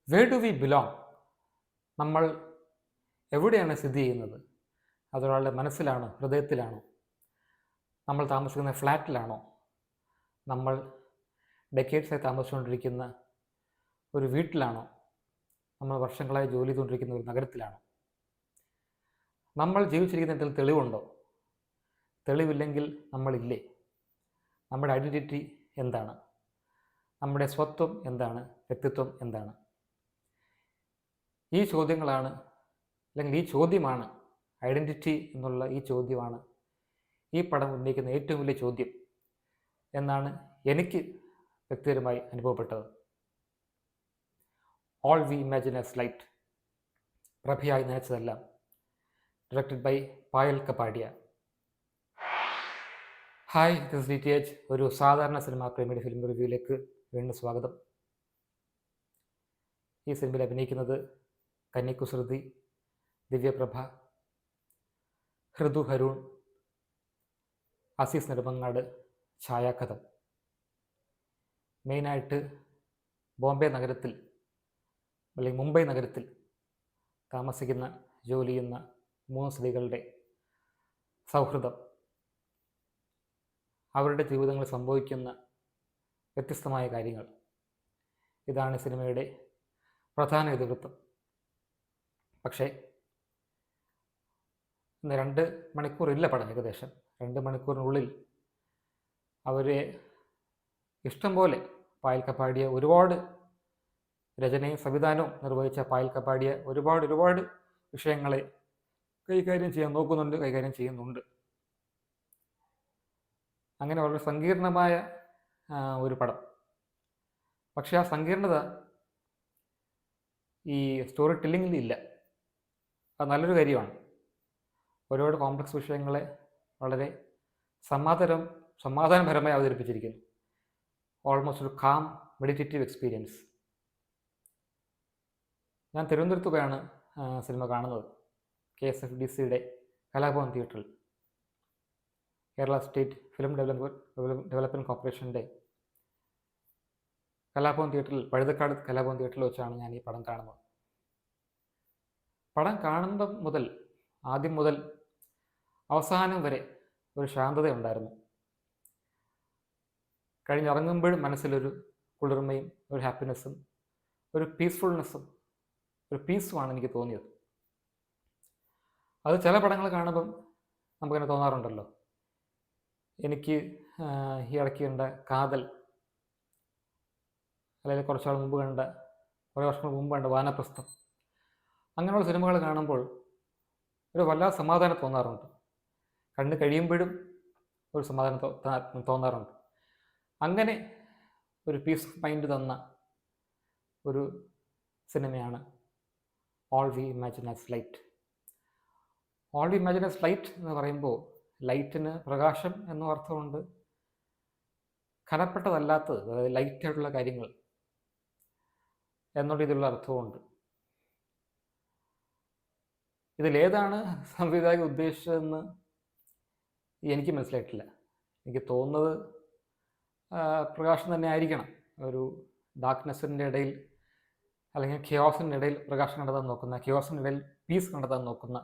Where do we belong? നമ്മൾ എവിടെയാണ് സ്ഥിതി ചെയ്യുന്നത്? അതൊരാളുടെ മനസ്സിലാണോ, ഹൃദയത്തിലാണോ? നമ്മൾ താമസിക്കുന്ന ഫ്ലാറ്റിലാണോ? നമ്മൾ ഡെക്കേഡ്സായി താമസിച്ചുകൊണ്ടിരിക്കുന്ന ഒരു വീട്ടിലാണോ? നമ്മൾ വർഷങ്ങളായി ജോലി ചെയ്തുകൊണ്ടിരിക്കുന്ന ഒരു നഗരത്തിലാണോ? നമ്മൾ ജീവിച്ചിരിക്കുന്നതിൽ തെളിവുണ്ടോ? തെളിവില്ലെങ്കിൽ നമ്മളില്ലേ? നമ്മുടെ ഐഡൻറ്റിറ്റി എന്താണ്? നമ്മുടെ സ്വത്വം എന്താണ്? വ്യക്തിത്വം എന്താണ്? ഈ ചോദ്യങ്ങളാണ്, അല്ലെങ്കിൽ ഈ ചോദ്യമാണ്, ഐഡൻറ്റിറ്റി എന്നുള്ള ഈ ചോദ്യമാണ് ഈ പടം ഉന്നയിക്കുന്ന ഏറ്റവും വലിയ ചോദ്യം എന്നാണ് എനിക്ക് വ്യക്തിപരമായി അനുഭവപ്പെട്ടത്. All we imagine as light, പ്രഭയായി നനച്ചതെല്ലാം, directed by Payal Kapadia. Hi, this D T H. ഒരു സാധാരണ സിനിമാ പ്രേമിയുടെ ഫിലിം റിവ്യൂയിലേക്ക് വീണ്ടും സ്വാഗതം. ഈ സിനിമയിൽ അഭിനയിക്കുന്നത് കന്നി കുസൃതി, ദിവ്യപ്രഭ, ഹൃദു ഹരൂൺ, അസീസ് നെടുമങ്ങാട്, ഛായാകഥം. മെയിനായിട്ട് ബോംബെ നഗരത്തിൽ അല്ലെങ്കിൽ മുംബൈ നഗരത്തിൽ താമസിക്കുന്ന, ജോലി ചെയ്യുന്ന 3 സ്ത്രീകളുടെ സൗഹൃദം, അവരുടെ ജീവിതങ്ങളിൽ സംഭവിക്കുന്ന വ്യത്യസ്തമായ കാര്യങ്ങൾ, ഇതാണ് സിനിമയുടെ പ്രധാന ഇതിവൃത്തം. പക്ഷേ ഇന്ന് 2 മണിക്കൂറില്ല പടം. ഏകദേശം 2 മണിക്കൂറിനുള്ളിൽ അവരെ ഇഷ്ടം പോലെ പായൽ കപാഡിയ ഒരുപാട് രചനയും സംവിധാനവും നിർവഹിച്ച പായൽ കപാഡിയ ഒരുപാട് വിഷയങ്ങളെ കൈകാര്യം ചെയ്യാൻ നോക്കുന്നുണ്ട്, കൈകാര്യം ചെയ്യുന്നുണ്ട്. അങ്ങനെ വളരെ സങ്കീർണമായ ഒരു പടം. പക്ഷേ ആ സങ്കീർണത ഈ സ്റ്റോറി ടെല്ലിങ്ങിൽ ഇല്ല. അത് നല്ലൊരു കാര്യമാണ്. ഒരുപാട് കോംപ്ലക്സ് വിഷയങ്ങളെ വളരെ സമാധാനപരമായി അവതരിപ്പിച്ചിരിക്കുന്നു. ഓൾമോസ്റ്റ് ഒരു കാം മെഡിറ്റേറ്റീവ് എക്സ്പീരിയൻസ്. ഞാൻ തിരുവനന്തപുരത്ത് പോയാണ് സിനിമ കാണുന്നത്. KSFDCയുടെ കലാഭവൻ തിയേറ്ററിൽ, കേരള സ്റ്റേറ്റ് ഫിലിം ഡെവലപ്മെൻറ്റ് കോർപ്പറേഷൻ്റെ കലാഭവൻ തിയേറ്ററിൽ, പഴുതക്കാട് കലാഭവൻ തിയേറ്ററിൽ വെച്ചാണ് ഞാൻ ഈ പടം കാണുന്നത്. പടം കാണുമ്പം മുതൽ, ആദ്യം മുതൽ അവസാനം വരെ ഒരു ശാന്തതയുണ്ടായിരുന്നു. കഴിഞ്ഞിറങ്ങുമ്പോഴും മനസ്സിലൊരു കുളിർമയും ഒരു ഹാപ്പിനെസ്സും ഒരു പീസ്ഫുൾനെസ്സും ഒരു പീസുമാണ് എനിക്ക് തോന്നിയത്. അത് ചില പടങ്ങൾ കാണുമ്പം നമുക്കങ്ങനെ തോന്നാറുണ്ടല്ലോ. എനിക്ക് ഈ ഇടയ്ക്ക് കണ്ട കാതൽ, അല്ലെങ്കിൽ കുറേ വർഷങ്ങൾ മുമ്പ് കണ്ട വാനപ്രസ്ഥം, അങ്ങനെയുള്ള സിനിമകൾ കാണുമ്പോൾ ഒരു വല്ലാതെ സമാധാനം തോന്നാറുണ്ട്. കണ്ണ് കഴിയുമ്പോഴും ഒരു സമാധാനം തോന്നാറുണ്ട്. അങ്ങനെ ഒരു പീസ് ഓഫ് മൈൻഡ് തന്ന ഒരു സിനിമയാണ് all we imagine as light. All we imagine as light എന്ന് പറയുമ്പോൾ ലൈറ്റിന് പ്രകാശം എന്ന അർത്ഥമുണ്ട്, ഖനപ്പെട്ടതല്ലാത്തത്, അതായത് ലൈറ്റായിട്ടുള്ള കാര്യങ്ങൾ എന്നുള്ള ഇതിലുള്ള അർത്ഥവുമുണ്ട്. ഇതിലേതാണ് സംവിധായകൻ ഉദ്ദേശിച്ചതെന്ന് എനിക്ക് മനസ്സിലായിട്ടില്ല. എനിക്ക് തോന്നുന്നത് പ്രകാശം തന്നെ ആയിരിക്കണം. ഒരു ഡാർക്ക്നെസ്സിൻ്റെ ഇടയിൽ, അല്ലെങ്കിൽ ഖിയോസിൻ്റെ ഇടയിൽ പ്രകാശം കണ്ടെത്താൻ നോക്കുന്ന, ഖിയോസിൻ്റെ ഇടയിൽ പീസ് കണ്ടെത്താൻ നോക്കുന്ന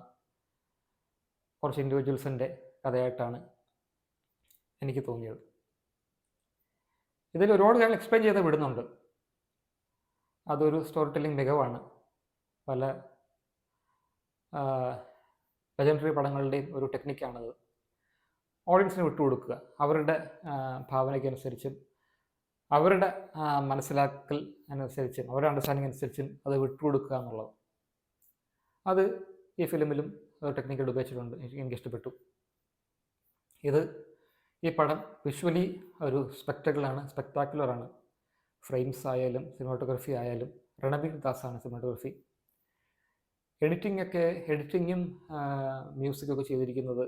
കുറച്ച് ഇൻഡിവിജ്വൽസിൻ്റെ കഥയായിട്ടാണ് എനിക്ക് തോന്നിയത്. ഇതിൽ ഒരുപാട് കാര്യങ്ങൾ എക്സ്പ്ലെയിൻ ചെയ്ത് വിടുന്നുണ്ട്. അതൊരു സ്റ്റോറി ടെല്ലിംഗ് മികവാണ്. പല ലെജൻഡറി പടങ്ങളുടെയും ഒരു ടെക്നിക്കാണത്. ഓഡിയൻസിന് വിട്ടുകൊടുക്കുക, അവരുടെ ഭാവനയ്ക്കനുസരിച്ചും അവരുടെ മനസ്സിലാക്കൽ അനുസരിച്ചും അവരുടെ അണ്ടർസ്റ്റാൻഡിങ് അനുസരിച്ചും അത് വിട്ടുകൊടുക്കുക എന്നുള്ളത്. അത് ഈ ഫിലിമിലും ടെക്നിക്കൽ ഉപയോഗിച്ചിട്ടുണ്ട്. എനിക്കിഷ്ടപ്പെട്ടു. ഈ പടം വിഷ്വലി ഒരു സ്പെക്ടാക്കുലറാണ്. ഫ്രെയിംസ് ആയാലും സിനിമാറ്റോഗ്രഫി ആയാലും രണബീർ ദാസാണ് സിനിമാറ്റോഗ്രഫി. എഡിറ്റിങ്ങും മ്യൂസിക്കൊക്കെ ചെയ്തിരിക്കുന്നത്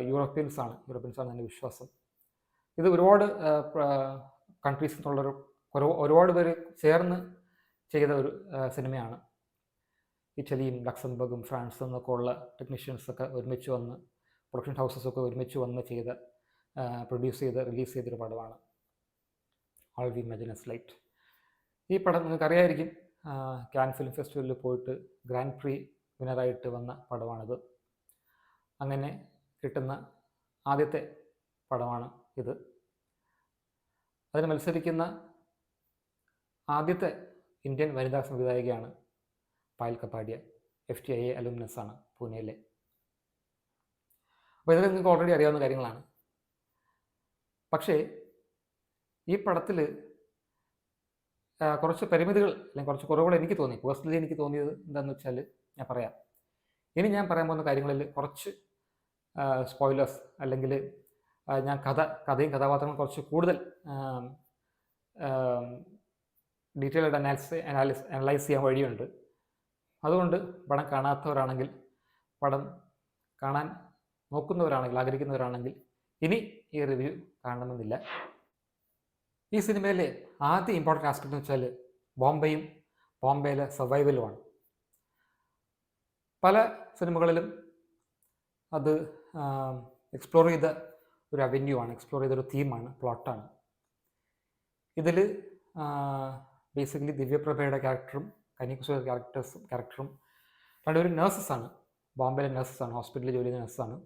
യൂറോപ്യൻസാണ് എൻ്റെ വിശ്വാസം. ഇത് ഒരുപാട് കൺട്രീസിൽ നിന്നുള്ളൊരു ഒരുപാട് പേര് ചേർന്ന് ചെയ്ത ഒരു സിനിമയാണ്. ഇറ്റലിയും ലക്സംബർഗും ഫ്രാൻസും എന്നൊക്കെ ഉള്ള ടെക്നീഷ്യൻസൊക്കെ ഒരുമിച്ച് വന്ന്, പ്രൊഡക്ഷൻ ഹൗസസൊക്കെ ഒരുമിച്ച് വന്ന് പ്രൊഡ്യൂസ് ചെയ്ത് റിലീസ് ചെയ്തൊരു പടമാണ് all we imagine as light. ഈ പടം നിങ്ങൾക്കറിയായിരിക്കും, കാൻ ഫിലിം ഫെസ്റ്റിവലിൽ പോയിട്ട് ഗ്രാൻഡ് പ്രീ വിന്നറായിട്ട് വന്ന പടമാണിത്. അങ്ങനെ കിട്ടുന്ന ആദ്യത്തെ പടമാണ് ഇത്. അതിന് മത്സരിക്കുന്ന ആദ്യത്തെ ഇന്ത്യൻ വനിതാ സംവിധായികയാണ് പായൽ കപ്പാടിയ. FTIA അലുമിനസ് ആണ്, പൂനെയിലെ. അപ്പോൾ ഇതൊക്കെ നിങ്ങൾക്ക് ഓൾറെഡി അറിയാവുന്ന കാര്യങ്ങളാണ്. പക്ഷേ ഈ പടത്തിൽ കുറച്ച് പരിമിതികൾ അല്ലെങ്കിൽ കുറച്ച് കുറവുകൾ എനിക്ക് തോന്നി. പേഴ്സണലി എനിക്ക് തോന്നിയത് എന്താണെന്ന് വെച്ചാൽ ഞാൻ പറയാം. ഇനി ഞാൻ പറയാൻ പോകുന്ന കാര്യങ്ങളിൽ കുറച്ച് സ്പോയിലേഴ്സ് അല്ലെങ്കിൽ ഞാൻ കഥയും കഥാപാത്രങ്ങളും കുറച്ച് കൂടുതൽ ഡീറ്റെയിൽഡ് അനലൈസ് ചെയ്യാൻ വഴിയുണ്ട്. അതുകൊണ്ട് പടം കാണാത്തവരാണെങ്കിൽ, പടം കാണാൻ നോക്കുന്നവരാണെങ്കിൽ, ആഗ്രഹിക്കുന്നവരാണെങ്കിൽ ഇനി ഈ റിവ്യൂ കാണണമെന്നില്ല. ഈ സിനിമയിലെ ആദ്യ ഇമ്പോർട്ടൻ്റ് ആസ്പെക്റ്റ് എന്ന് വെച്ചാൽ ബോംബെയും ബോംബെയിലെ സർവൈവലുമാണ്. പല സിനിമകളിലും അത് എക്സ്പ്ലോർ ചെയ്ത ഒരു അവന്യൂ ആണ്, എക്സ്പ്ലോർ ചെയ്തൊരു തീമാണ്, പ്ലോട്ടാണ്. ഇതിൽ ബേസിക്കലി ദിവ്യപ്രഭയുടെ ക്യാരക്ടറും കനികുസുയുടെ ക്യാരക്ടറും രണ്ടുപേരും നേഴ്സസാണ്, ബോംബെയിലെ നേഴ്സസാണ്, ഹോസ്പിറ്റലിൽ ജോലി ചെയ്യുന്ന നേഴ്സാണ്.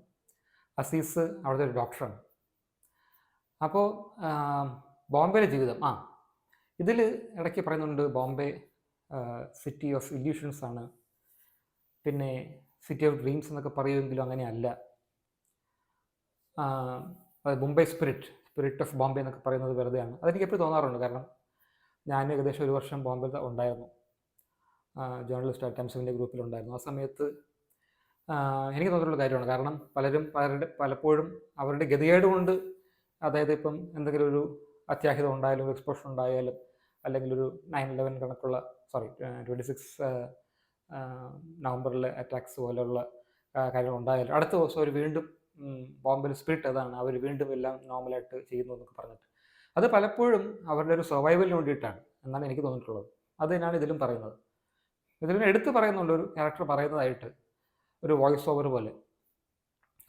അസീസ് അവിടുത്തെ ഒരു ഡോക്ടറാണ്. അപ്പോൾ ബോംബെയിലെ ജീവിതം ഇതിൽ ഇടയ്ക്ക് പറയുന്നുണ്ട് ബോംബെ സിറ്റി ഓഫ് ഇല്യൂഷൻസ് ആണ്, പിന്നെ സിറ്റി ഓഫ് ഡ്രീംസ് എന്നൊക്കെ പറയുമെങ്കിലും അങ്ങനെയല്ല. മുംബൈ സ്പിരിറ്റ് ഓഫ് ബോംബെ എന്നൊക്കെ പറയുന്നത് വെറുതെയാണ്. അതെനിക്ക് എപ്പോഴും തോന്നാറുണ്ട്. കാരണം ഞാൻ ഏകദേശം 1 വർഷം ബോംബെ ഉണ്ടായിരുന്നു, ജേർണലിസ്റ്റ് ടൈംസിൻ്റെ ഗ്രൂപ്പിലുണ്ടായിരുന്നു. ആ സമയത്ത് എനിക്ക് തോന്നിയിട്ടുള്ള കാര്യമാണ്. കാരണം പലപ്പോഴും അവരുടെ ഗതികേട് കൊണ്ട്, അതായത് ഇപ്പം എന്തെങ്കിലും ഒരു അത്യാഹിതം ഉണ്ടായാലും, ഒരു എക്സ്പ്ലോഷൻ ഉണ്ടായാലും, അല്ലെങ്കിൽ ഒരു 9/11 കണക്കുള്ള 26 നവംബറിലെ അറ്റാക്സ് പോലെയുള്ള കാര്യങ്ങൾ ഉണ്ടായാലും അടുത്ത ദിവസം അവർ വീണ്ടും ബോംബെയിൽ സ്പിരിറ്റ് അതാണ്, അവർ വീണ്ടും എല്ലാം നോർമലായിട്ട് ചെയ്യുന്നു എന്നൊക്കെ പറഞ്ഞിട്ട്, അത് പലപ്പോഴും അവരുടെ ഒരു സർവൈവലിന് വേണ്ടിയിട്ടാണ് എന്നാണ് എനിക്ക് തോന്നിയിട്ടുള്ളത്. അത് തന്നെയാണ് ഇതിലും പറയുന്നത്. ഇതിലും എടുത്ത് പറയുന്നുണ്ട്, ഒരു ക്യാരക്ടർ പറയുന്നതായിട്ട് ഒരു വോയിസ് ഓവർ പോലെ.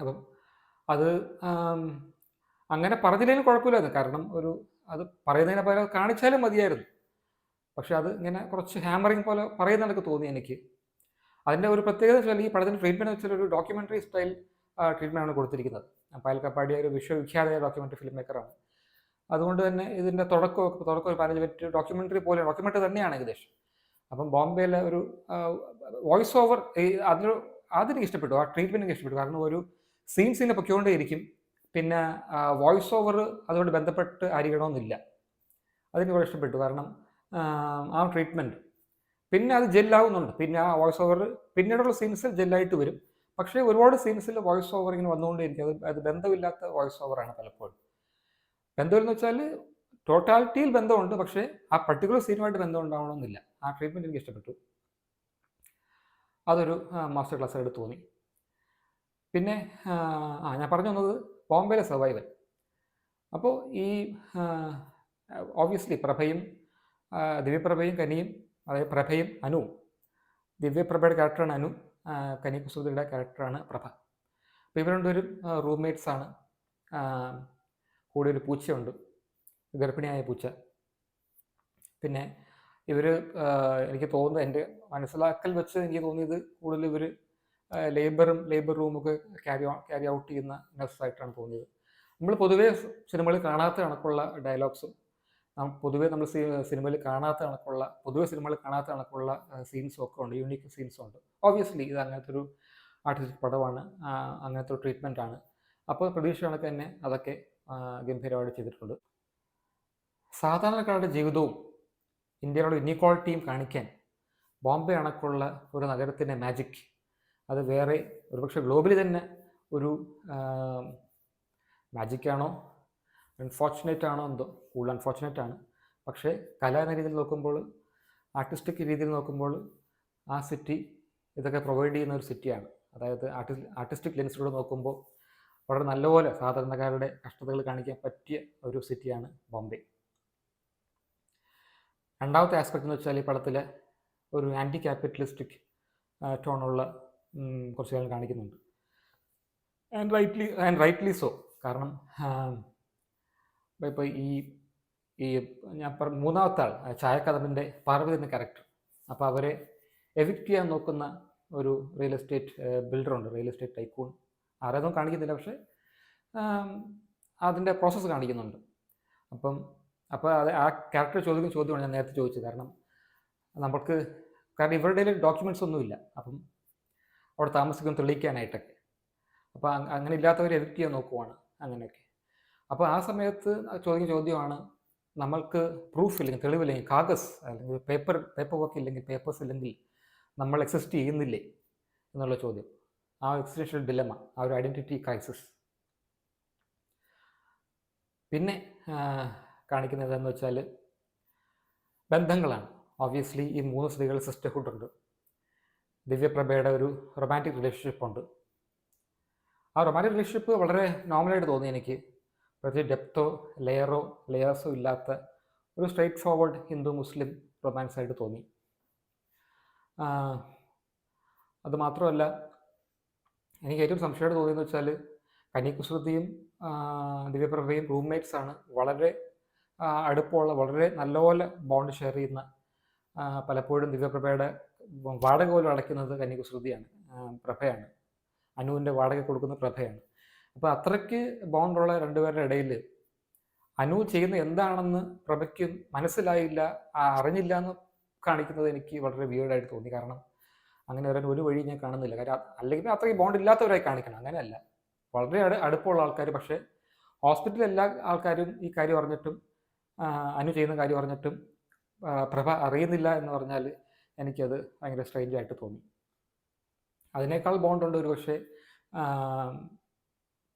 അപ്പം അത് അങ്ങനെ പറഞ്ഞില്ലെങ്കിലും കുഴപ്പമില്ലായിരുന്നു. കാരണം അത് പറയുന്നതിനെ പോലെ കാണിച്ചാലും മതിയായിരുന്നു. പക്ഷെ അത് ഇങ്ങനെ കുറച്ച് ഹാമറിങ് പോലെ പറയുന്നതൊക്കെ തോന്നി എനിക്ക്. അതിൻ്റെ ഒരു പ്രത്യേകത വെച്ചാൽ ഈ പടത്തിൻ്റെ ട്രീറ്റ്മെൻറ്റ് വെച്ചാൽ ഒരു ഡോക്യുമെൻ്ററി സ്റ്റൈൽ ട്രീറ്റ്മെൻ്റാണ് കൊടുത്തിരിക്കുന്നത്. പായൽ കപ്പാടിയ ഒരു വിശ്വവിഖ്യാതമായ ഡോക്യുമെൻ്ററി ഫിലിം മേക്കറാണ്. അതുകൊണ്ട് തന്നെ ഇതിൻ്റെ തുടക്കം ഒരു 15 മിനിറ്റ് ഡോക്യുമെൻ്ററി തന്നെയാണ് ഏകദേശം. അപ്പം ബോംബെയിലെ ഒരു വോയിസ് ഓവർ അതെനിക്ക് ഇഷ്ടപ്പെട്ടു, ആ ട്രീറ്റ്മെൻറ്റ് എനിക്ക് ഇഷ്ടപ്പെട്ടു. കാരണം ഒരു സീൻസിനെ പൊയ്ക്കൊണ്ടേയിരിക്കും, പിന്നെ വോയിസ് ഓവർ അതുകൊണ്ട് ബന്ധപ്പെട്ട് ആയിരിക്കണമെന്നില്ല. അതെനിക്ക് വളരെ ഇഷ്ടപ്പെട്ടു. കാരണം ആ ട്രീറ്റ്മെൻറ്റ് പിന്നെ അത് ജെല്ലാവുന്നുണ്ട്. പിന്നെ ആ വോയിസ് ഓവർ പിന്നീടുള്ള സീൻസിൽ ജെല്ലായിട്ട് വരും. പക്ഷേ ഒരുപാട് സീൻസിൽ വോയിസ് ഓവർ ഇങ്ങനെ വന്നുകൊണ്ടേയിരിക്കും. അത് ബന്ധമില്ലാത്ത വോയിസ് ഓവറാണ് പലപ്പോഴും. ബന്ധമില്ലെന്ന് വെച്ചാൽ ടോട്ടാലിറ്റിയിൽ ബന്ധമുണ്ട്, പക്ഷേ ആ പർട്ടിക്കുലർ സീനുമായിട്ട് ബന്ധം ഉണ്ടാവണമെന്നില്ല. ആ ട്രീറ്റ്മെൻറ്റ് എനിക്ക് ഇഷ്ടപ്പെട്ടു. അതൊരു മാസ്റ്റർ ക്ലാസ് ആയിട്ട് തോന്നി. പിന്നെ ഞാൻ പറഞ്ഞു വന്നത് ബോംബെയിലെ സർവൈവൽ. അപ്പോൾ ഈ ഓബ്വിയസ്ലി ദിവ്യപ്രഭയും കനിയും, അതായത് പ്രഭയും അനുവും. ദിവ്യപ്രഭയുടെ ക്യാരക്ടറാണ് അനു, കനി കുസൃതിയുടെ ക്യാരക്ടറാണ് പ്രഭ. അപ്പോൾ ഇവർ രണ്ടുപേരും റൂംമേറ്റ്സ് ആണ്. കൂടെ ഒരു പൂച്ചയുണ്ട്, ഗർഭിണിയായ പൂച്ച. പിന്നെ ഇവർ എനിക്ക് തോന്നുന്നത്, എൻ്റെ മനസ്സിലാക്കൽ വെച്ച് എനിക്ക് തോന്നിയത് കൂടുതൽ ഇവർ ലേബർ റൂമൊക്കെ ക്യാരി ഔട്ട് ചെയ്യുന്ന നഴ്സായിട്ടാണ് തോന്നിയത്. നമ്മൾ പൊതുവേ സിനിമകളിൽ കാണാത്ത കണക്കുള്ള ഡയലോഗ്സും, പൊതുവേ നമ്മൾ സിനിമയിൽ കാണാത്ത കണക്കുള്ള സീൻസും ഒക്കെ ഉണ്ട്, യൂണിക് സീൻസും ഉണ്ട്. ഓബ്വിയസ്ലി ഇത് അങ്ങനത്തെ ഒരു ആർട്ടിസ്റ്റിക് പടമാണ്, അങ്ങനത്തെ ഒരു ട്രീറ്റ്മെൻറ്റാണ്. അപ്പോൾ പ്രതീക്ഷ കണക്ക് തന്നെ അതൊക്കെ ഗംഭീരമായിട്ട് ചെയ്തിട്ടുണ്ട്. സാധാരണക്കാരുടെ ജീവിതവും ഇന്ത്യയിലുള്ള ഇനീക്വാളിറ്റിയും കാണിക്കാൻ ബോംബെ കണക്കുള്ള ഒരു നഗരത്തിൻ്റെ മാജിക്, അത് വേറെ ഒരുപക്ഷെ ഗ്ലോബലി തന്നെ ഒരു മാജിക്കാണോ, അൺഫോർച്ചുനേറ്റ് ആണോ എന്തോ, കൂടുതൽ അൺഫോർച്ചുനേറ്റ് ആണ്. പക്ഷേ കല എന്ന രീതിയിൽ നോക്കുമ്പോൾ, ആർട്ടിസ്റ്റിക് രീതിയിൽ നോക്കുമ്പോൾ ആ സിറ്റി ഇതൊക്കെ പ്രൊവൈഡ് ചെയ്യുന്ന ഒരു സിറ്റിയാണ്. അതായത് ആർട്ടിസ്റ്റിക് ലെൻസിലൂടെ നോക്കുമ്പോൾ വളരെ നല്ലപോലെ സാധാരണക്കാരുടെ കഷ്ടതകൾ കാണിക്കാൻ പറ്റിയ ഒരു സിറ്റിയാണ് ബോംബെ. രണ്ടാമത്തെ ആസ്പെക്റ്റ് എന്ന് വെച്ചാൽ ഈ പടത്തിലെ ഒരു ആൻറ്റി ക്യാപിറ്റലിസ്റ്റിക് ടോണുള്ള കുറച്ച് കാര്യം കാണിക്കുന്നുണ്ട്. And rightly so. കാരണം ഇപ്പോൾ ഈ ഞാൻ മൂന്നാമത്തെ ആൾ, ചായക്കഥമിൻ്റെ പാർവതി എന്ന ക്യാരക്ടർ, അപ്പോൾ അവരെ എവിക്റ്റ് ചെയ്യാൻ നോക്കുന്ന ഒരു റിയൽ എസ്റ്റേറ്റ് ബിൽഡറുണ്ട്, റിയൽ എസ്റ്റേറ്റ് ടൈക്കൂൺ. ആരൊന്നും കാണിക്കുന്നില്ല, പക്ഷേ അതിൻ്റെ പ്രോസസ്സ് കാണിക്കുന്നുണ്ട്. അപ്പോൾ അത് ആ ക്യാരക്ടർ ചോദിക്കുന്ന ചോദ്യമാണ് ഞാൻ നേരത്തെ ചോദിച്ചത്. കാരണം ഇവരുടെ ഡോക്യുമെൻറ്റ്സ് ഒന്നുമില്ല, അപ്പം അവിടെ താമസിക്കുന്ന തെളിയിക്കാനായിട്ടൊക്കെ. അപ്പോൾ അങ്ങനെ ഇല്ലാത്തവരെ എവിക്റ്റ് ചെയ്യാൻ നോക്കുവാണ് അങ്ങനെയൊക്കെ. അപ്പോൾ ആ സമയത്ത് ചോദിക്കുന്ന ചോദ്യമാണ്, നമ്മൾക്ക് പ്രൂഫ് ഇല്ലെങ്കിൽ, തെളിവില്ലെങ്കിൽ, കാഗസ് അല്ലെങ്കിൽ പേപ്പർ വർക്ക് ഇല്ലെങ്കിൽ, പേപ്പേഴ്സ് ഇല്ലെങ്കിൽ നമ്മൾ എക്സിസ്റ്റ് ചെയ്യുന്നില്ലേ എന്നുള്ള ചോദ്യം. ആ എക്സിസ്റ്റൻഷ്യൽ ഡിലമ, ആ ഒരു ഐഡൻറ്റിറ്റി ക്രൈസിസ്. പിന്നെ കാണിക്കുന്നത് എന്താണെന്ന് വെച്ചാൽ ബന്ധങ്ങളാണ്. ഓബ്വിയസ്ലി ഈ 3 സ്ത്രീകൾ സിസ്റ്റർഹുഡ് ഉണ്ട്. ദിവ്യപ്രഭയുടെ ഒരു റൊമാൻറ്റിക് റിലേഷൻഷിപ്പ് ഉണ്ട്. ആ റൊമാൻറ്റിക് റിലേഷൻഷിപ്പ് വളരെ നോർമലായിട്ട് തോന്നി എനിക്ക്. പ്രത്യേകിച്ച് ഡെപ്തോ ലെയേഴ്സോ ഇല്ലാത്ത ഒരു സ്ട്രെയിറ്റ് ഫോർവേഡ് ഹിന്ദു മുസ്ലിം റൊമാൻസ് ആയിട്ട് തോന്നി. അതുമാത്രമല്ല, എനിക്ക് ഏറ്റവും സംശയമായിട്ട് തോന്നിയെന്ന് വെച്ചാൽ കന്യാകുശ്രുതിയും ദിവ്യപ്രഭയും റൂംമേറ്റ്സ് ആണ്. വളരെ അടുപ്പമുള്ള, വളരെ നല്ലപോലെ ബോണ്ട് ഷെയർ ചെയ്യുന്ന, പലപ്പോഴും ദിവ്യപ്രഭയുടെ വാടക പോലും അടയ്ക്കുന്നത് കന്യാകുശ്രുതിയാണ്, പ്രഭയാണ്. അനുവിൻ്റെ വാടക കൊടുക്കുന്ന പ്രഭയാണ്. അപ്പോൾ അത്രയ്ക്ക് ബോണ്ടുള്ള രണ്ടുപേരുടെ ഇടയിൽ അനു ചെയ്യുന്ന എന്താണെന്ന് പ്രഭയ്ക്ക് മനസ്സിലായില്ല, അറിഞ്ഞില്ല എന്ന് കാണിക്കുന്നത് എനിക്ക് വളരെ വിയേർഡായിട്ട് തോന്നി. കാരണം അങ്ങനെ വരാൻ ഒരു വഴി ഞാൻ കാണുന്നില്ല. കാര്യം അല്ലെങ്കിൽ അത്രയ്ക്ക് ബോണ്ട് ഇല്ലാത്തവരായി കാണിക്കണം, അങ്ങനെയല്ല. വളരെ അടുപ്പമുള്ള ആൾക്കാർ. പക്ഷേ ഹോസ്പിറ്റലിൽ എല്ലാ ആൾക്കാരും ഈ കാര്യം അറിഞ്ഞിട്ടും, അനു ചെയ്യുന്ന കാര്യം അറിഞ്ഞിട്ടും പ്രഭ അറിയുന്നില്ല എന്ന് പറഞ്ഞാൽ എനിക്കത് ഭയങ്കര സ്ട്രേഞ്ചായിട്ട് തോന്നി. അതിനേക്കാൾ ബോണ്ടുണ്ട് ഒരു പക്ഷേ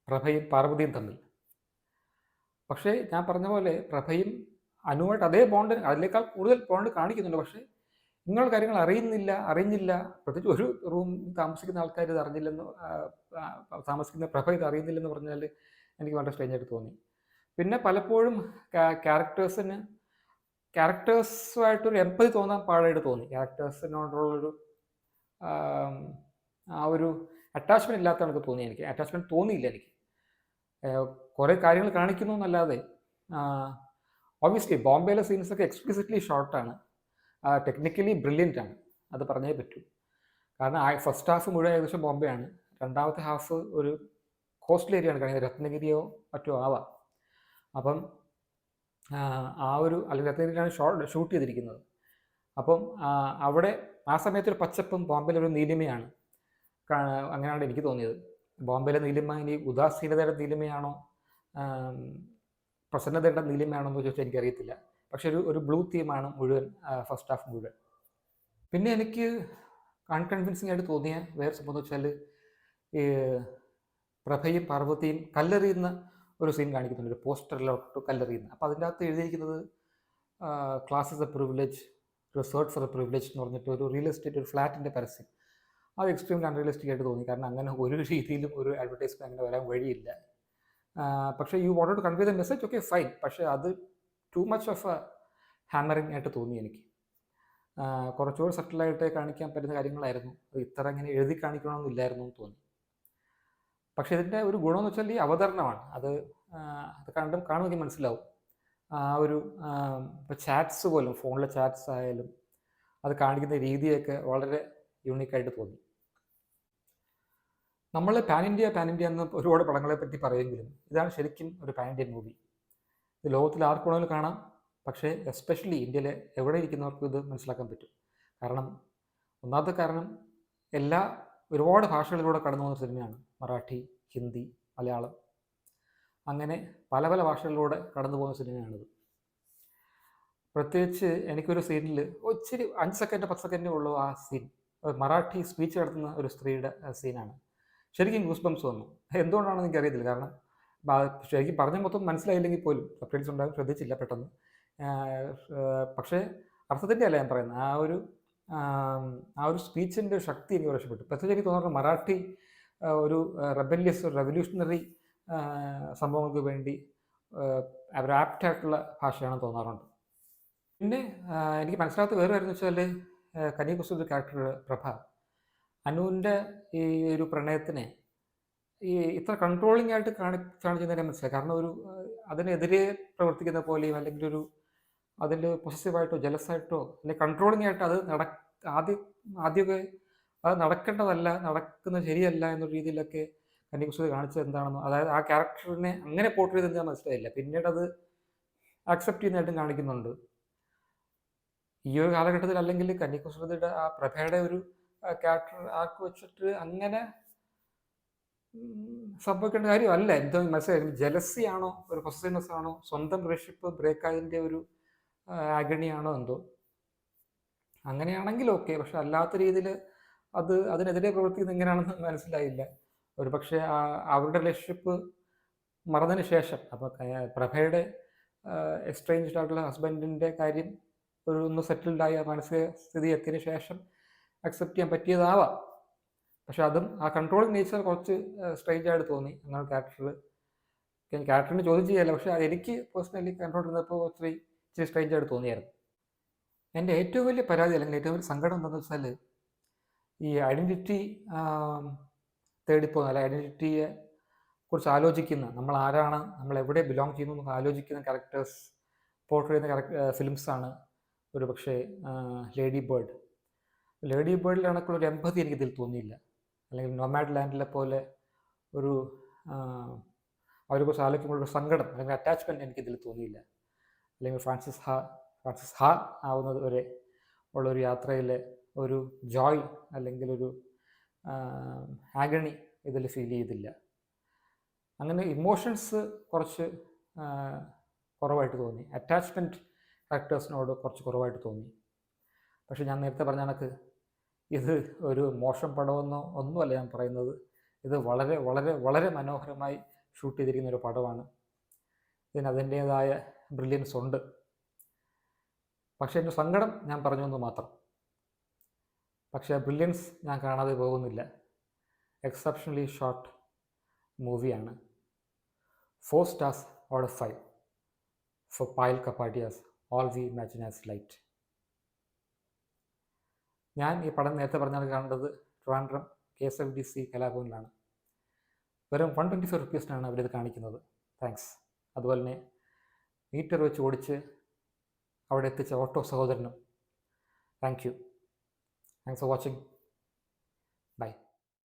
പ്രഭയും പാർവതിയും തമ്മിൽ. പക്ഷേ ഞാൻ പറഞ്ഞ പോലെ പ്രഭയും അനുവായിട്ട് അതേ ബോണ്ട്, അതിനേക്കാൾ കൂടുതൽ ബോണ്ട് കാണിക്കുന്നുണ്ട്. പക്ഷേ ഇങ്ങനെയുള്ള കാര്യങ്ങൾ അറിഞ്ഞില്ല. പ്രത്യേകിച്ച് ഒരു റൂം താമസിക്കുന്ന ആൾക്കാർ ഇത് അറിഞ്ഞില്ലെന്ന്, താമസിക്കുന്ന പ്രഭ ഇത് അറിയുന്നില്ലെന്ന് പറഞ്ഞാൽ എനിക്ക് വളരെ സ്ട്രേഞ്ചായിട്ട് തോന്നി. പിന്നെ പലപ്പോഴും ക്യാരക്ടേഴ്സുമായിട്ടൊരു എമ്പതി തോന്നാൻ പാടായിട്ട് തോന്നി. ക്യാരക്ടേഴ്സിനോടുള്ളൊരു ആ ഒരു അറ്റാച്ച്മെൻറ്റ് ഇല്ലാത്ത എനിക്ക് തോന്നി. അറ്റാച്ച്മെൻറ്റ് തോന്നിയില്ല എനിക്ക്. കുറേ കാര്യങ്ങൾ കാണിക്കുന്നു എന്നല്ലാതെ. ഓബ്വിയസ്ലി ബോംബെയിലെ സീൻസൊക്കെ എക്സ്പ്ലിസിറ്റ്ലി ഷോർട്ടാണ്, ടെക്നിക്കലി ബ്രില്യൻ്റ് ആണ്, അത് പറഞ്ഞേ പറ്റൂ. കാരണം ഫസ്റ്റ് ഹാഫ് മുഴുവൻ ഏകദേശം ബോംബെ ആണ്. രണ്ടാമത്തെ ഹാഫ് ഒരു കോസ്റ്റൽ ഏരിയ ആണ് കാണിക്കുന്നത്, രത്നഗിരിയോ മറ്റോ ആവാം. അപ്പം അല്ലെങ്കിൽ രത്നഗിരിയിലാണ് ഷൂട്ട് ചെയ്തിരിക്കുന്നത്. അപ്പം അവിടെ ആ സമയത്തൊരു പച്ചപ്പും ബോംബെയിലൊരു നീലിമയാണ്. അങ്ങനെയാണ് എനിക്ക് തോന്നിയത്. ബോംബെയിലെ നീലിമ ഇനി ഉദാസീനതയുടെ നീലിമയാണോ പ്രസന്നതയുടെ നീലിമയാണോ എന്ന് ചോദിച്ചാൽ എനിക്കറിയത്തില്ല. പക്ഷെ ഒരു ബ്ലൂ തീമാണ് മുഴുവൻ, ഫസ്റ്റ് ഹാഫ് മുഴുവൻ. പിന്നെ എനിക്ക് അൺകൺവിൻസിങ് ആയിട്ട് തോന്നിയ വേറെ സംഭവം എന്ന് വെച്ചാൽ ഈ പ്രഭയും പാർവതിയും കല്ലെറിയുന്ന ഒരു സീൻ കാണിക്കുന്നുണ്ട്, ഒരു പോസ്റ്ററിലോട്ട് കല്ലെറിയുന്ന. അപ്പോൾ അതിൻ്റെ അകത്ത് എഴുതിയിരിക്കുന്നത് class is a privilege, research for a privilege എന്ന് പറഞ്ഞിട്ട് ഒരു റിയൽ എസ്റ്റേറ്റ്, ഒരു ഫ്ലാറ്റിൻ്റെ പരസ്യം. അത് എക്സ്ട്രീംലി അൺറിയലിസ്റ്റിക് ആയിട്ട് തോന്നി. കാരണം അങ്ങനെ ഒരു രീതിയിലും ഒരു അഡ്വർടൈസ്മെൻറ്റ് അങ്ങനെ വരാൻ വഴിയില്ല. പക്ഷേ you wanted to convey the message, okay fine. പക്ഷേ അത് too much of a hammering ആയിട്ട് തോന്നി എനിക്ക്. കുറച്ചുകൂടി സട്ടിലായിട്ട് കാണിക്കാൻ പറ്റുന്ന കാര്യങ്ങളായിരുന്നു. അത് ഇത്ര ഇങ്ങനെ എഴുതി കാണിക്കണമെന്നില്ലായിരുന്നു എന്ന് തോന്നി. പക്ഷേ ഇതിൻ്റെ ഒരു ഗുണമെന്ന് വെച്ചാൽ ഈ അവതരണമാണ്. അത് കാണുമെങ്കിൽ മനസ്സിലാവും. ഇപ്പോൾ ചാറ്റ്സ് പോലും, ഫോണിലെ ചാറ്റ്സ് ആയാലും അത് കാണിക്കുന്ന രീതിയൊക്കെ വളരെ യൂണിക്കായിട്ട് തോന്നി. നമ്മൾ പാൻ ഇന്ത്യ എന്ന് ഒരുപാട് പടങ്ങളെ പറ്റി പറയുമെങ്കിലും ഇതാണ് ശരിക്കും ഒരു പാൻ ഇന്ത്യൻ മൂവി. ഇത് ലോകത്തിൽ ആർക്കുണെങ്കിലും കാണാം. പക്ഷേ എസ്പെഷ്യലി ഇന്ത്യയിലെ എവിടെ ഇരിക്കുന്നവർക്കും ഇത് മനസ്സിലാക്കാൻ പറ്റും. കാരണം ഒന്നാമത്തെ കാരണം ഒരുപാട് ഭാഷകളിലൂടെ കടന്നു പോകുന്ന സിനിമയാണ്. മറാഠി, ഹിന്ദി, മലയാളം, അങ്ങനെ പല പല ഭാഷകളിലൂടെ കടന്നു പോകുന്ന സിനിമയാണിത്. പ്രത്യേകിച്ച് എനിക്കൊരു സീനിൽ ഇച്ചിരി 5 സെക്കൻഡ് 10 സെക്കൻഡേ ഉള്ളൂ ആ സീൻ. മറാഠി സ്പീച്ച് നടത്തുന്ന ഒരു സ്ത്രീയുടെ സീനാണ്. ശരിക്കും ഗൂസ് ബംസ് വന്നു. എന്തുകൊണ്ടാണെന്ന് എനിക്കറിയത്തില്ല. കാരണം ശരിക്കും പറഞ്ഞ മൊത്തം മനസ്സിലായില്ലെങ്കിൽ പോലും സബ്ടൈറ്റിൽസ് ഉണ്ടാകും, ശ്രദ്ധിച്ചില്ല പെട്ടെന്ന്. പക്ഷേ അർത്ഥത്തിൻ്റെ അല്ല ഞാൻ പറയുന്നത്. ആ ഒരു സ്പീച്ചിൻ്റെ ശക്തി എനിക്ക് രക്ഷപ്പെട്ടു. പ്രത്യേകിച്ച് എനിക്ക് തോന്നുന്നത് മറാഠി ഒരു റെവല്യൂഷണറി സംഭവങ്ങൾക്ക് വേണ്ടി അവർ ആപ്റ്റായിട്ടുള്ള ഭാഷയാണെന്ന് തോന്നാറുണ്ട്. പിന്നെ എനിക്ക് മനസ്സിലാത്ത വേറെ കാര്യം എന്ന് വെച്ചാൽ കന്യാകുശ്രുതി ക്യാരക്ടർ പ്രഭ അനുവിൻ്റെ ഈ ഒരു പ്രണയത്തിനെ ഇത്ര കൺട്രോളിംഗ് ആയിട്ട് കാണിക്കുന്നതിനെ മനസ്സിലായി. കാരണം അതിനെതിരെ പ്രവർത്തിക്കുന്ന പോലെയും അല്ലെങ്കിൽ അതിൽ പൊസസീവായിട്ടോ ജലസായിട്ടോ അല്ലെങ്കിൽ കൺട്രോളിങ് ആയിട്ട് അത് ആദ്യമൊക്കെ അത് നടക്കേണ്ടതല്ല, നടക്കുന്നത് ശരിയല്ല എന്ന രീതിയിലൊക്കെ കന്നിക്കുസൃതി കാണിച്ചത് എന്താണെന്നോ, അതായത് ആ ക്യാരക്ടറിനെ അങ്ങനെ പോർട്രേറ്റ് ചെയ്ത് ഞാൻ മനസ്സിലായില്ല. പിന്നീട് അത് ആക്സെപ്റ്റ് ചെയ്യുന്നതായിട്ടും കാണിക്കുന്നുണ്ട്. ഈ ഒരു കാലഘട്ടത്തിൽ അല്ലെങ്കിൽ കന്നിക്കുസൃതിയുടെ ആ പ്രഭയുടെ ഒരു ക്യാരക്ടർ ആർക്ക് വെച്ചിട്ട് അങ്ങനെ സംഭവിക്കേണ്ട കാര്യമല്ല. എന്തോ മനസ്സിലായി, ജലസി ആണോ, ഒരു പൊസസീവ്നെസ് ആണോ, സ്വന്തം റിലേഷൻഷിപ്പ് ബ്രേക്ക് ആയതിൻ്റെ ഒരു ആഗണിയാണോ എന്തോ. അങ്ങനെയാണെങ്കിൽ ഓക്കെ, പക്ഷെ അല്ലാത്ത രീതിയിൽ അതിനെതിരെ പ്രവർത്തിക്കുന്നത് എങ്ങനെയാണെന്ന് മനസ്സിലായില്ല. ഒരു പക്ഷേ അവരുടെ റിലേഷൻഷിപ്പ് മറന്നതിന് ശേഷം, അപ്പോൾ പ്രഭയുടെ എക്സ്ട്രേഞ്ച്ഡ് ആയിട്ടുള്ള ഹസ്ബൻഡിൻ്റെ കാര്യം ഒന്ന് സെറ്റിൽഡായ മാനസിക സ്ഥിതി എത്തിയതിന് ശേഷം അക്സെപ്റ്റ് ചെയ്യാൻ പറ്റിയതാവാം. പക്ഷെ അതും ആ കൺട്രോളിങ് നേച്ചർ കുറച്ച് സ്ട്രേഞ്ച് ആയിട്ട് തോന്നി. അങ്ങനെ ക്യാരക്ടറിന് ചോദ്യം ചെയ്യല്ല, പക്ഷെ എനിക്ക് പേഴ്സണലി കൺട്രോൾ ഇരുന്നപ്പോൾ ഇച്ചിരി സ്ട്രേഞ്ച് ആയിട്ട് തോന്നിയായിരുന്നു. എൻ്റെ ഏറ്റവും വലിയ പരാതി അല്ലെങ്കിൽ ഏറ്റവും വലിയ സങ്കടം എന്താണെന്ന് വെച്ചാൽ, ഈ ഐഡൻറ്റിറ്റി തേടിപ്പോകുന്ന, അല്ലെങ്കിൽ ഐഡൻറ്റിറ്റിയെ കുറിച്ച് ആലോചിക്കുന്ന, നമ്മൾ ആരാണ്, നമ്മൾ എവിടെ ബിലോങ് ചെയ്യുന്നു എന്നൊക്കെ ആലോചിക്കുന്ന ക്യാരക്ടേഴ്സ് പോർട്രേ ചെയ്യുന്ന ഫിലിംസാണ് ഒരു പക്ഷേ ലേഡി ബേർഡിലാണൊക്കെ ഒരു എമ്പതി എനിക്കിതിൽ തോന്നിയില്ല. അല്ലെങ്കിൽ നൊമാഡ് ലാൻഡിലെ പോലെ ഒരു അവരെക്കുറിച്ച് ആലോചിക്കുമ്പോൾ ഒരു സങ്കടം അല്ലെങ്കിൽ അറ്റാച്ച്മെൻറ്റ് എനിക്കിതിൽ തോന്നിയില്ല. അല്ലെങ്കിൽ ഫ്രാൻസിസ് ഹാ ആവുന്നത് വരെ ഉള്ളൊരു യാത്രയിലെ ഒരു ജോയ് അല്ലെങ്കിൽ ഒരു ആഗണി ഇതിൽ ഫീൽ ചെയ്തില്ല. അങ്ങനെ ഇമോഷൻസ് കുറച്ച് കുറവായിട്ട് തോന്നി. അറ്റാച്ച്മെൻറ്റ് ഫാക്ടേഴ്സിനോട് കുറച്ച് കുറവായിട്ട് തോന്നി. പക്ഷെ ഞാൻ നേരത്തെ പറഞ്ഞ കണക്ക് ഇത് ഒരു മോശം പടമെന്നോ ഒന്നുമല്ല ഞാൻ പറയുന്നത്. ഇത് വളരെ വളരെ വളരെ മനോഹരമായി ഷൂട്ട് ചെയ്തിരിക്കുന്ന ഒരു പടമാണ്. ഇതിന് അതിൻ്റേതായ ബ്രില്യൻസ് ഉണ്ട്. പക്ഷേ എൻ്റെ സങ്കടം ഞാൻ പറഞ്ഞു എന്ന് മാത്രം. പക്ഷേ ആ ബ്രില്യൻസ് ഞാൻ കാണാതെ പോകുന്നില്ല. എക്സെപ്ഷണലി ഷോർട്ട് മൂവിയാണ്. 4 stars out of 5 for Payal Kapadia's All We Imagine As Light. ഞാൻ ഈ പടം നേരത്തെ പറഞ്ഞാൽ കാണേണ്ടത് ട്രിവാൻഡ്രം KSFDC കലാഭവനിലാണ്. വെറും 125 റുപ്പീസിനാണ് അവരിത് കാണിക്കുന്നത്. താങ്ക്സ്. അതുപോലെ തന്നെ മീറ്റർ വെച്ച് ഓടിച്ച് അവിടെ എത്തിച്ച ഓട്ടോ സഹോദരനും thank you. Thanks for watching. By.